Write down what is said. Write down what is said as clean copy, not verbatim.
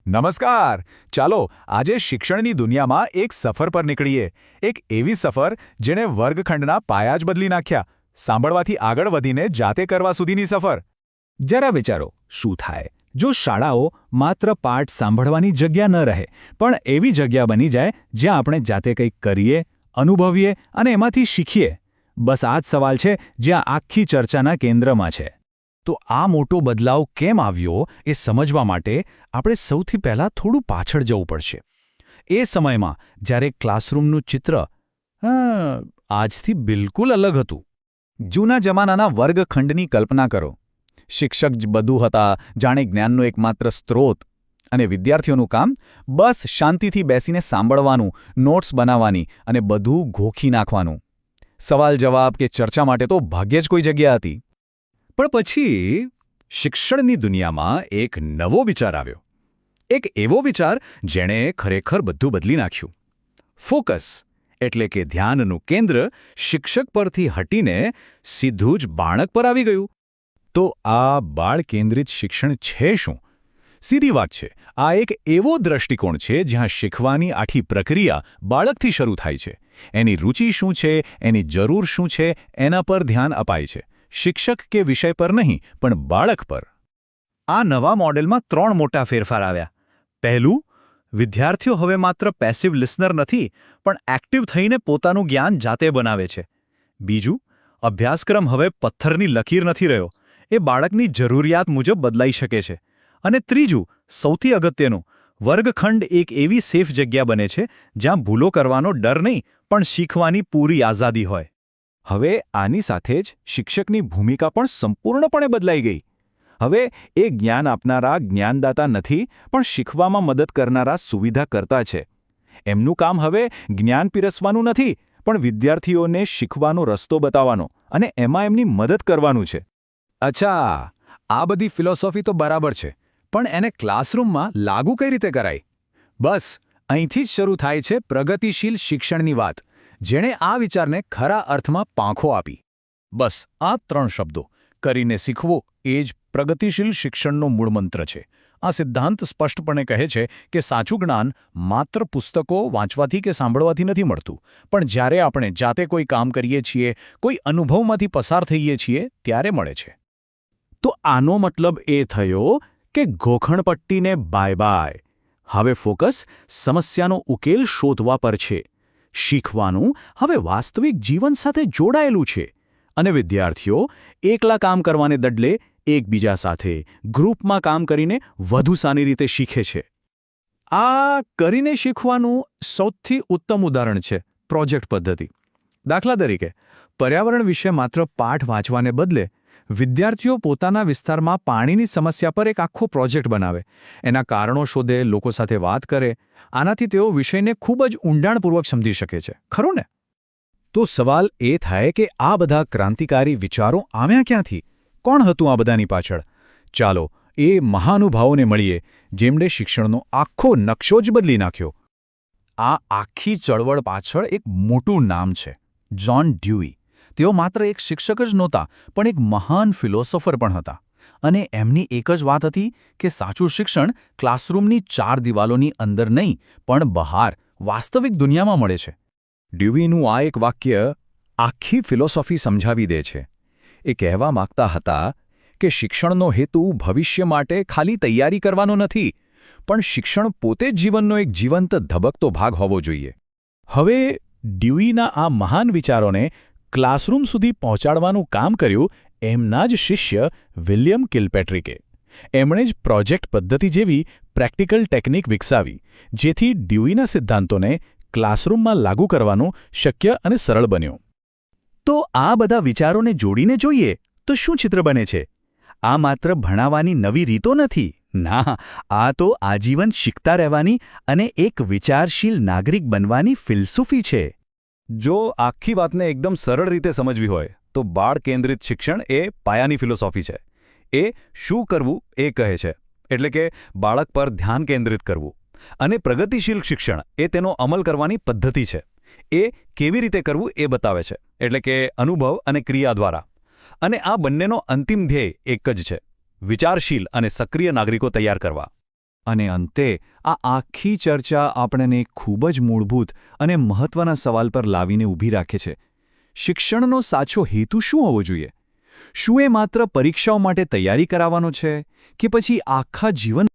નમસ્કાર. ચાલો આજે શિક્ષણની દુનિયામાં એક સફર પર નીકળીએ. એક એવી સફર જેણે વર્ગખંડના પાયા જ બદલી નાખ્યા. સાંભળવાથી આગળ વધીને જાતે કરવા સુધીની સફર. જરા વિચારો શું થાય જો શાળાઓ માત્ર પાઠ સાંભળવાની જગ્યા ન રહે પણ એવી જગ્યા બની જાય જ્યાં આપણે જાતે કંઈક કરીએ, અનુભવીએ અને એમાંથી શીખીએ. બસ આ જ સવાલ છે જ્યાં આખી ચર્ચાના કેન્દ્રમાં છે. તો આ મોટો બદલાવ કેમ આવ્યો એ સમજવા માટે આપણે સૌથી પહેલાં થોડું પાછળ જવું પડશે. એ સમયમાં જ્યારે ક્લાસરૂમનું ચિત્ર આજથી બિલકુલ અલગ હતું. જૂના જમાનાના વર્ગખંડની કલ્પના કરો. શિક્ષક જ બધું હતા, જાણે જ્ઞાનનો એકમાત્ર સ્ત્રોત. અને વિદ્યાર્થીઓનું કામ બસ શાંતિથી બેસીને સાંભળવાનું, નોટ્સ બનાવવાની અને બધું ગોખી નાખવાનું. સવાલ જવાબ કે ચર્ચા માટે તો ભાગ્યે જ કોઈ જગ્યા હતી. પણ પછી શિક્ષણની દુનિયામાં એક નવો વિચાર આવ્યો. એક એવો વિચાર જેણે ખરેખર બધું બદલી નાખ્યું. ફોકસ એટલે કે ધ્યાનનું કેન્દ્ર શિક્ષક પરથી હટીને સીધું જ બાળક પર આવી ગયું. તો આ બાળ કેન્દ્રિત શિક્ષણ છે શું? સીધી વાત છે, આ એક એવો દૃષ્ટિકોણ છે જ્યાં શીખવાની આખી પ્રક્રિયા બાળકથી શરૂ થાય છે. એની રુચિ શું છે, એની જરૂર શું છે, એના પર ધ્યાન અપાય છે. શિક્ષક કે વિષય પર નહીં, પણ બાળક પર. આ નવા મોડેલમાં 3 મોટા ફેરફાર આવ્યા. પહેલું, વિદ્યાર્થીઓ હવે માત્ર પેસિવ લિસનર નથી, પણ એક્ટિવ થઈને પોતાનું જ્ઞાન જાતે બનાવે છે. બીજું, અભ્યાસક્રમ હવે પથ્થરની લકીર નથી રહ્યો, એ બાળકની જરૂરિયાત મુજબ બદલાઈ શકે છે. અને ત્રીજું, સૌથી અગત્યનું, વર્ગખંડ એક એવી સેફ જગ્યા બને છે જ્યાં ભૂલો કરવાનો ડર નહીં, પણ શીખવાની પૂરી આઝાદી હોય. હવે આની સાથે જ શિક્ષકની ભૂમિકા પણ સંપૂર્ણપણે બદલાઈ ગઈ. હવે એ જ્ઞાન આપનારા જ્ઞાનદાતા નથી, પણ શીખવામાં મદદ કરનારા સુવિધા કરતા છે. એમનું કામ હવે જ્ઞાન પીરસવાનું નથી, પણ વિદ્યાર્થીઓને શીખવાનો રસ્તો બતાવવાનો અને એમાં એમની મદદ કરવાનું છે. અચ્છા, આ બધી ફિલોસોફી તો બરાબર છે, પણ એને ક્લાસરૂમમાં લાગુ કઈ રીતે કરાય? બસ અહીંથી જ શરૂ થાય છે પ્રગતિશીલ શિક્ષણની વાત, જેણે આ વિચારને ખરા અર્થમાં પાંખો આપી. બસ આ 3 શબ્દો, કરીને શીખવું, એ જ પ્રગતિશીલ શિક્ષણનો મૂળમંત્ર છે. આ સિદ્ધાંત સ્પષ્ટપણે કહે છે કે સાચું જ્ઞાન માત્ર પુસ્તકો વાંચવાથી કે સાંભળવાથી નથી મળતું, પણ જ્યારે આપણે જાતે કોઈ કામ કરીએ છીએ, કોઈ અનુભવમાંથી પસાર થઈએ છીએ, ત્યારે મળે છે. તો આનો મતલબ એ થયો કે ગોખણપટ્ટીને બાય બાય. હવે ફોકસ સમસ્યાનો ઉકેલ શોધવા પર છે. શીખવાનું હવે વાસ્તવિક જીવન સાથે જોડાયેલું છે. અને વિદ્યાર્થીઓ એકલા કામ કરવાને બદલે એકબીજા સાથે ગ્રુપમાં કામ કરીને વધુ સારી રીતે શીખે છે. આ કરીને શીખવાનું સૌથી ઉત્તમ ઉદાહરણ છે પ્રોજેક્ટ પદ્ધતિ. દાખલા તરીકે, પર્યાવરણ વિશે માત્ર પાઠ વાંચવાને બદલે વિદ્યાર્થીઓ પોતાના વિસ્તારમાં પાણીની સમસ્યા પર એક આખો પ્રોજેક્ટ બનાવે, એના કારણો શોધે, લોકો સાથે વાત કરે. આનાથી તેઓ વિષયને ખૂબ જ ઊંડાણપૂર્વક સમજી શકે છે. ખરું ને? તો સવાલ એ થાય કે આ બધા ક્રાંતિકારી વિચારો આવ્યા ક્યાંથી? કોણ હતું આ બધાની પાછળ? ચાલો એ મહાનુભાવોને મળીએ જેમણે શિક્ષણનો આખો નકશો જ બદલી નાખ્યો. આ આખી ચળવળ પાછળ એક મોટું નામ છે, જ્હોન ડ્યુઈ. તેઓ માત્ર એક શિક્ષક જ નહોતા, પણ એક મહાન ફિલોસોફર પણ હતા. અને એમની એક જ વાત હતી કે સાચું શિક્ષણ ક્લાસરૂમની 4 દિવાલોની અંદર નહીં, પણ બહાર, વાસ્તવિક દુનિયામાં મળે છે. ડ્યુઈનું આ એક વાક્ય આખી ફિલોસોફી સમજાવી દે છે. એ કહેવા માંગતા હતા કે શિક્ષણનો હેતુ ભવિષ્ય માટે ખાલી તૈયારી કરવાનો નથી, પણ શિક્ષણ પોતે જ જીવનનો એક જીવંત ધબકતો ભાગ હોવો જોઈએ. હવે ડ્યુઈના આ મહાન વિચારોને ક્લાસરૂમ સુધી પહોંચાડવાનું કામ કર્યું એમના જ શિષ્ય વિલિયમ કિલપેટ્રિકે. એમણે જ પ્રોજેક્ટ પદ્ધતિ જેવી પ્રેક્ટિકલ ટેકનિક વિકસાવી, જેથી ડ્યુઈના સિદ્ધાંતોને ક્લાસરૂમમાં લાગુ કરવાનું શક્ય અને સરળ બન્યું. તો આ બધા વિચારોને જોડીને જોઈએ તો શું ચિત્ર બને છે? આ માત્ર ભણાવવાની નવી રીતો નથી. ના, આ તો આજીવન શીખતા રહેવાની અને એક વિચારશીલ નાગરિક બનવાની ફિલસૂફી છે. જો આખી વાતને એકદમ સરળ રીતે સમજવી હોય તો બાળ કેન્દ્રિત શિક્ષણ એ પાયાની ફિલોસોફી છે. એ શું કરવું એ કહે છે, એટલે કે બાળક પર ધ્યાન કેન્દ્રિત કરવું. અને પ્રગતિશીલ શિક્ષણ એ તેનો અમલ કરવાની પદ્ધતિ છે. એ કેવી રીતે કરવું એ બતાવે છે, એટલે કે અનુભવ અને ક્રિયા દ્વારા. અને આ બંનેનો અંતિમ ધ્યેય એક જ છે, વિચારશીલ અને સક્રિય નાગરિકો તૈયાર કરવા. અને અંતે આ આખી ચર્ચા આપણને એક ખૂબ જ મૂળભૂત અને મહત્વના સવાલ પર લાવીને ઊભી રાખે છે. શિક્ષણનો સાચો હેતુ શું હોવો જોઈએ? શું એ માત્ર પરીક્ષાઓ માટે તૈયારી કરાવવાનો છે કે પછી આખા જીવન